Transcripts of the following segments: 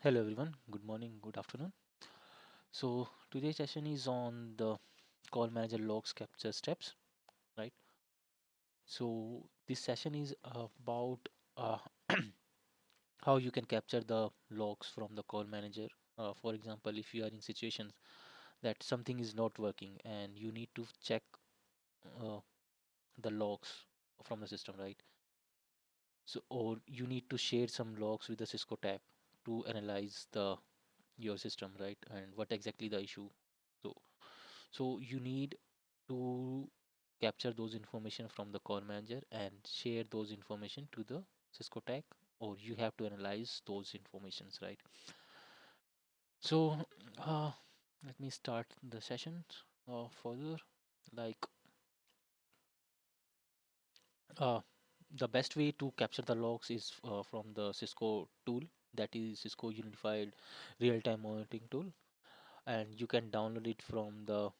Hello everyone, good morning, good afternoon. So today's session is on the call manager logs capture steps, right? So this session is about uh, how you can capture the logs from the call manager. For example, if you are in situations that something is not working and you need to check uh, the logs from the system, right? So or you need to share some logs with the Cisco tag to analyze the your system, right? And what exactly the issue. So so you need to capture those information from the call manager and share those information to the Cisco tag, or you have to analyze those informations, right? So uh, let me start the session further. Like uh, the best way to capture the logs is from the Cisco tool, that is Cisco Unified Real-Time Monitoring Tool, and you can download it from the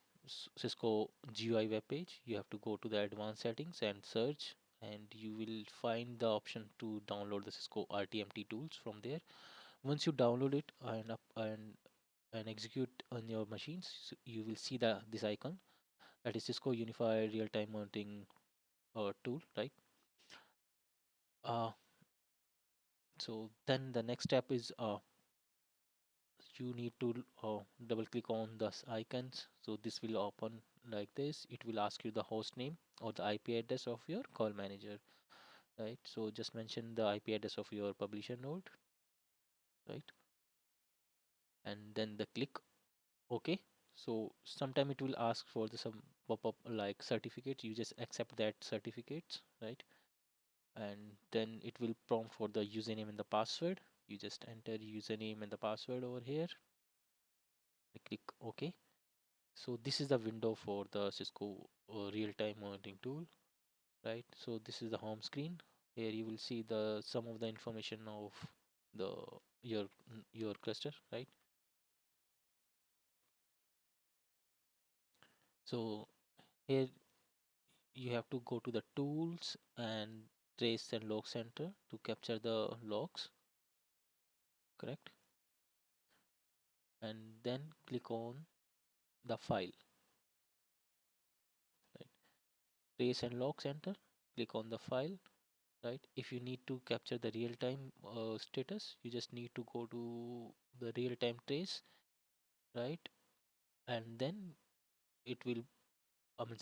Cisco GUI web page. You have to go to the advanced settings and search, and you will find the option to download the Cisco RTMT tools from there. Once you download it and execute on your machines, you will see the this icon, that is Cisco Unified Real-Time Monitoring tool, right? Uh, so then the next step is you need to double click on the icons. So this will open like this. It will ask you the host name or the IP address of your call manager, right? So just mention the IP address of your publisher node, right? And then the click OK. So sometime it will ask for the some pop-up like certificate. You just accept that certificates, right? And then it will prompt for the username and the password. You just enter username and the password over here. Click OK. So this is the window for the Cisco real-time monitoring tool, right? So this is the home screen. Here you will see the some of the information of the your your cluster, right? So here you have to go to the tools and trace and log center to capture the logs, correct? And then click on the file, right? Trace and log center, click on the file, right? If you need to capture the real-time status, you just need to go to the real-time trace, right? And then it will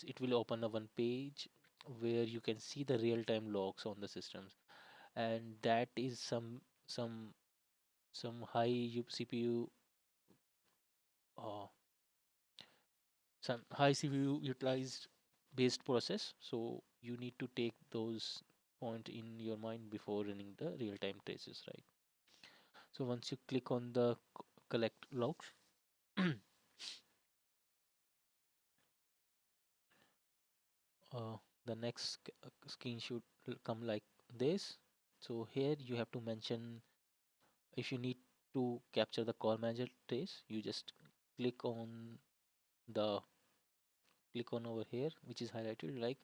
it will open a one page where you can see the real-time logs on the systems, and that is some some CPU uh, some high CPU utilized based process. So you need to take those point in your mind before running the real-time traces, right? So once you click on the collect logs, the next screen should come like this. So here you have to mention, if you need to capture the call manager trace, you just click on the click on over here, which is highlighted. Like,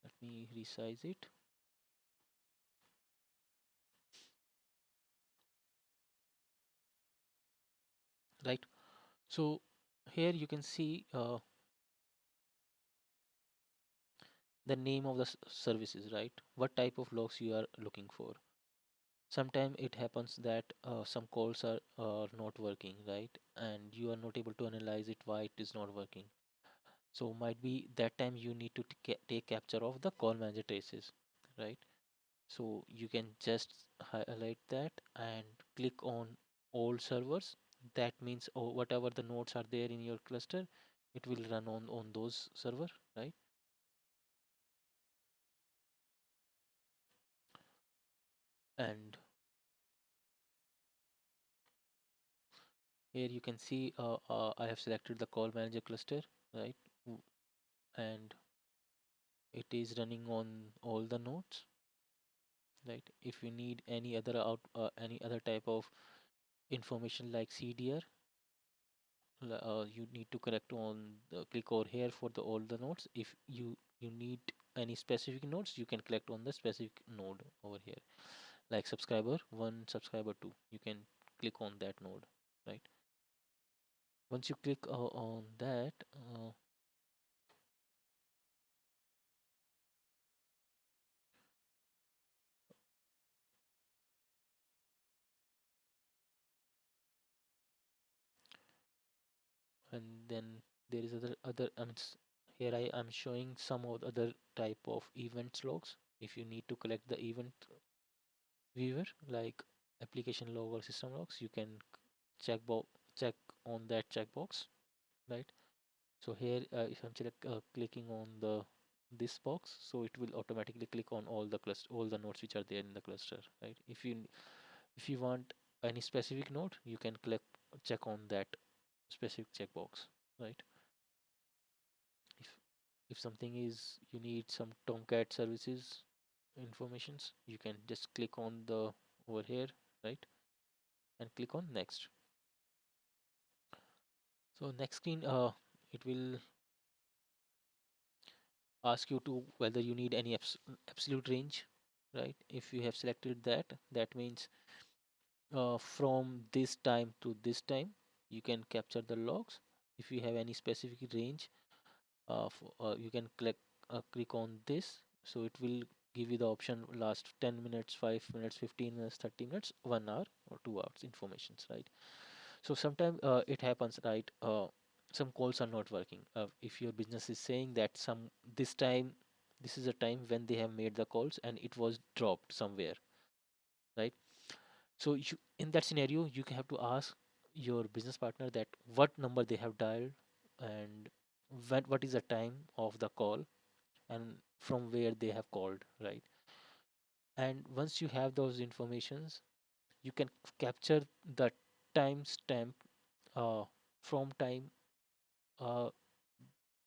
let me resize it, right? So here you can see the name of the services, right? What type of logs you are looking for. Sometimes it happens that some calls are not working, right? And you are not able to analyze it why it is not working. So might be that time you need to take capture of the call manager traces, right? So you can just highlight that and click on all servers. That means whatever the nodes are there in your cluster, it will run on those server, right? And here you can see I have selected the call manager cluster, right? And it is running on all the nodes, right? If you need any other any other type of information like CDR, you need to connect on the click over here for the all the nodes. If you need any specific nodes, you can collect on the specific node over here, like subscriber 1, subscriber 2. You can click on that node, right? Once you click on that, and then there is other here I am showing some of the other type of events logs. If you need to collect the event viewer like application log or system logs, you can check on that checkbox, right? So here, if I'm clicking on the this box, so it will automatically click on all the cluster, all the nodes which are there in the cluster, right? If you want any specific node, you can click check on that specific checkbox, right? If if something is you need some Tomcat services informations, you can just click on the over here, right? And click on next. So next screen, it will ask you to whether you need any absolute range, right? If you have selected that, that means from this time to this time you can capture the logs. If you have any specific range, you can click on this, so it will give you the option last 10 minutes, 5 minutes, 15 minutes, 30 minutes, 1 hour or 2 hours informations, right? So sometimes it happens, right? Some calls are not working. If your business is saying that this time, this is a time when they have made the calls and it was dropped somewhere, right? So in that scenario, you have to ask your business partner that what number they have dialed and what is the time of the call and from where they have called, right? And once you have those informations, you can capture the timestamp uh, from time uh,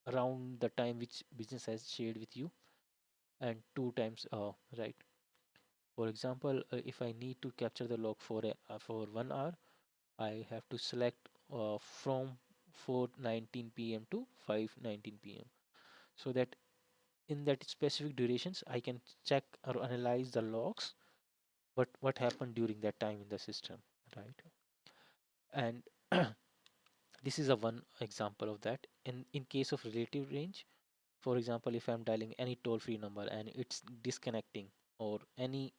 around the time which business has shared with you and two times, right? For example, if I need to capture the log for 1 hour, I have to select from 4:19 p.m. to 5:19 p.m. so that in that specific durations I can check or analyze the logs, what happened during that time in the system, right? And this is a one example of that. In case of relative range, for example, if I'm dialing any toll free number and it's disconnecting, or any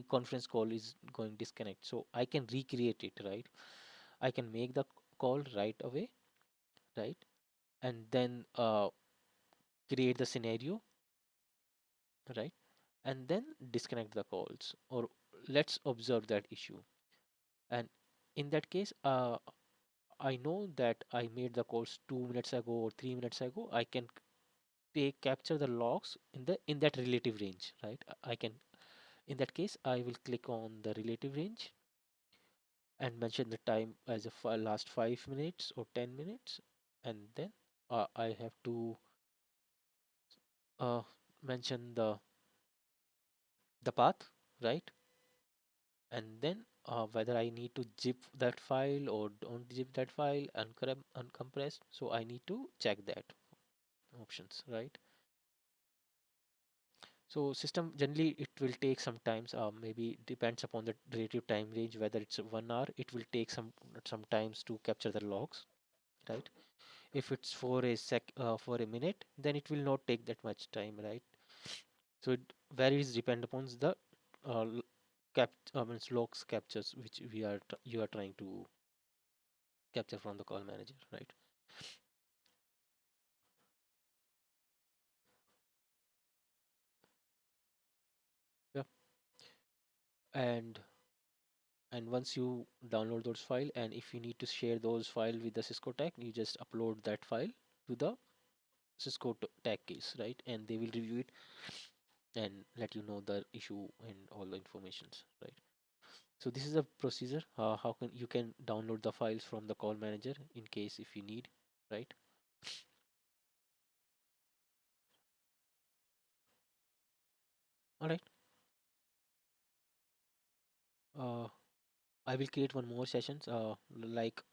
conference call is going disconnect, so I can recreate it, right? I can make the call right away, right? And then create the scenario, right? And then disconnect the calls, or let's observe that issue. And in that case, I know that I made the calls 2 minutes ago or 3 minutes ago. I can take capture the logs in that relative range, right? I can, in that case, I will click on the relative range and mention the time as a last 5 minutes or 10 minutes, and then I have to uh, mention the path, right? And then whether I need to zip that file or don't zip that file, uncompressed. So I need to check that options, right? So system generally it will take some times, maybe depends upon the relative time range, whether it's 1 hour, it will take some times to capture the logs, right? If it's for a minute, then it will not take that much time, right? So it varies depend upon the uh, means logs captures which you are trying to capture from the call manager, right? Yeah. And once you download those file, and if you need to share those file with the Cisco tag, you just upload that file to the Cisco tag case, right? And they will review it and let you know the issue and all the informations, right? So this is a procedure, how can you can download the files from the call manager in case if you need, right? All right. uh, I will create one more sessions, like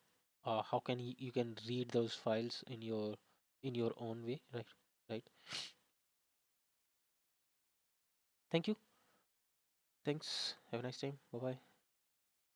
how can you can read those files in your own way, right? Right. Thank you. Thanks. Have a nice time. Bye bye.